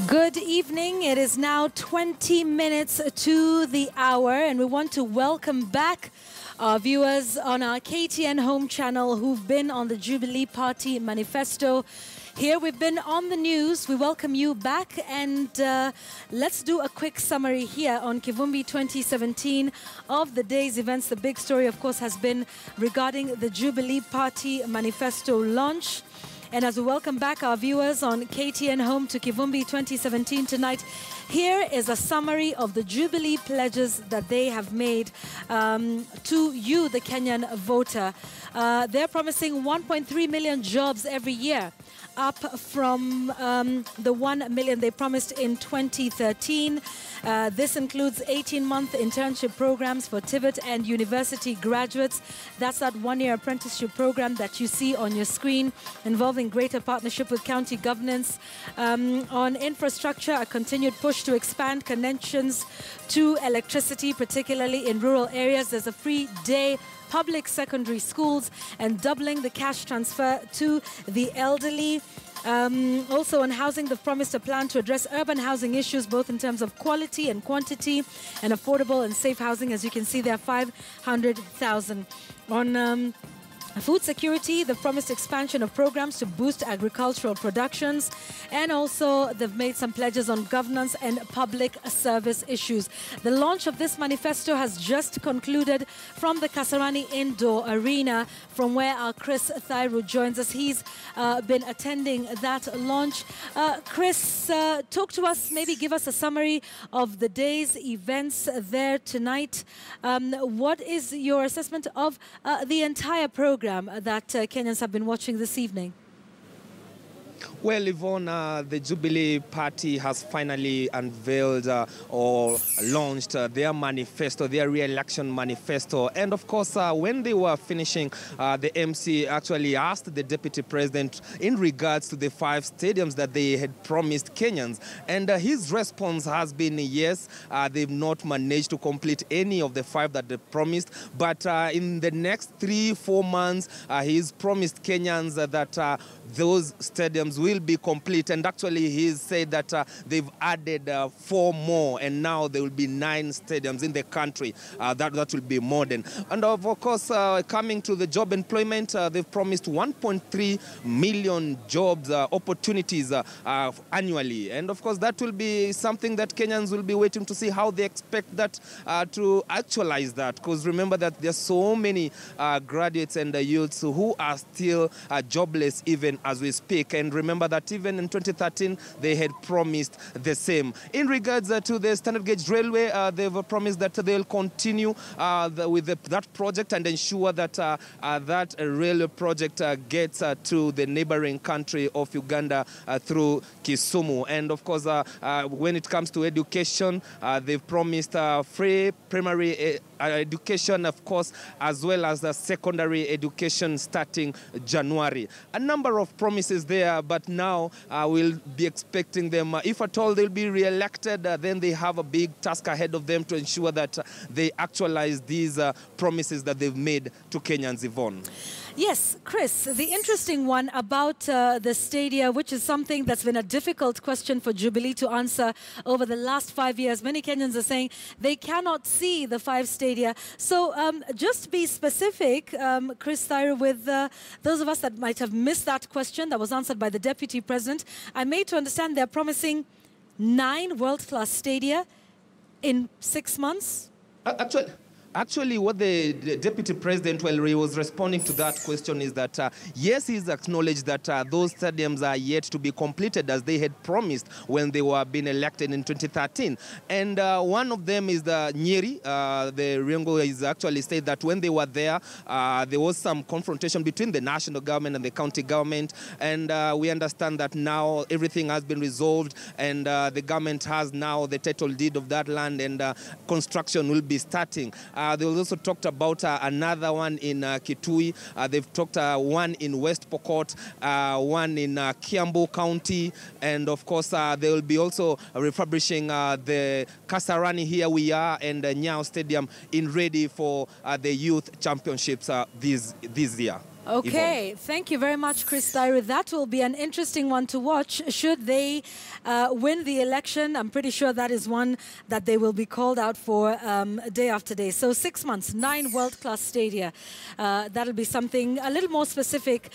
Good evening. It is now 20 minutes to the hour, and we want to welcome back our viewers on our KTN home channel who've been on the Jubilee Party manifesto. Here we've been on the news. We welcome you back, and let's do a quick summary here on Kivumbi 2017 of the day's events. The big story, of course, has been regarding the Jubilee Party manifesto launch. And as we welcome back our viewers on KTN Home to Kivumbi 2017 tonight, here is a summary of the Jubilee pledges that they have made to you, the Kenyan voter. They're promising 1.3 million jobs every year, up from the 1 million they promised in 2013. This includes 18-month internship programs for TVET and university graduates. That's that one-year apprenticeship program that you see on your screen, involving greater partnership with county governance. On infrastructure, a continued push to expand connections to electricity, particularly in rural areas. There's a free day public secondary schools and doubling the cash transfer to the elderly. Also on housing, they've promised a plan to address urban housing issues, both in terms of quality and quantity, and affordable and safe housing. As you can see, there are 500,000. On food security, they've promised expansion of programs to boost agricultural productions, and also they've made some pledges on governance and public service issues. The launch of this manifesto has just concluded from the Kasarani Indoor Arena, from where our Chris Thairu joins us. He's been attending that launch. Chris, talk to us, maybe give us a summary of the day's events there tonight. What is your assessment of the entire program that Kenyans have been watching this evening? Well, Yvonne, the Jubilee Party has finally unveiled or launched their manifesto, their re-election manifesto. And of course, when they were finishing, the MC actually asked the Deputy President in regards to the 5 stadiums that they had promised Kenyans. And his response has been yes, they've not managed to complete any of the 5 that they promised. But in the next 3-4 months, he's promised Kenyans that those stadiums will be complete, and actually he's said that they've added 4 more, and now there will be 9 stadiums in the country that will be modern. And of course, coming to the job employment, they've promised 1.3 million jobs opportunities annually, and of course that will be something that Kenyans will be waiting to see how they expect that to actualize that, because remember that there's so many graduates and youths who are still jobless even as we speak. And remember that even in 2013, they had promised the same. In regards to the standard gauge railway, they've promised that they'll continue with that project and ensure that that railway project gets to the neighboring country of Uganda through Kisumu. And of course, when it comes to education, they've promised free primary education, of course, as well as the secondary education starting January. A number of promises there, but now we'll be expecting them, if at all they'll be re-elected, then they have a big task ahead of them to ensure that they actualize these promises that they've made to Kenyans, Yvonne. Yes, Chris, the interesting one about the stadia, which is something that's been a difficult question for Jubilee to answer over the last 5 years. Many Kenyans are saying they cannot see the 5 stadia. So just to be specific, Chris Thairu, with those of us that might have missed that question that was answered by the Deputy President, I made to understand they're promising 9 world-class stadia in 6 months? Actually, what the Deputy President, well, he was responding to that question is that, yes, he's acknowledged that those stadiums are yet to be completed as they had promised when they were being elected in 2013. And one of them is the Nyeri. The Rengo is actually said that when they were there was some confrontation between the national government and the county government. And we understand that now everything has been resolved, and the government has now the title deed of that land, and construction will be starting. They also talked about another one in Kitui. They've talked one in West Pokot, one in Kiambu County, and of course they will be also refurbishing the Kasarani Here We Are and Nyao Stadium in ready for the youth championships this year. Okay, thank you very much, Chris Diary. That will be an interesting one to watch. Should they win the election, I'm pretty sure that is one that they will be called out for day after day. So 6 months, 9 world-class stadia. That'll be something a little more specific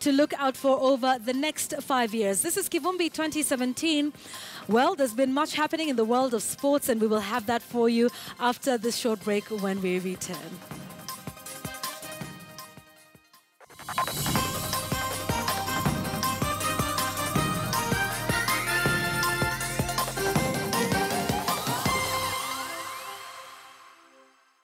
to look out for over the next 5 years. This is Kivumbi 2017. Well, there's been much happening in the world of sports, and we will have that for you after this short break when we return.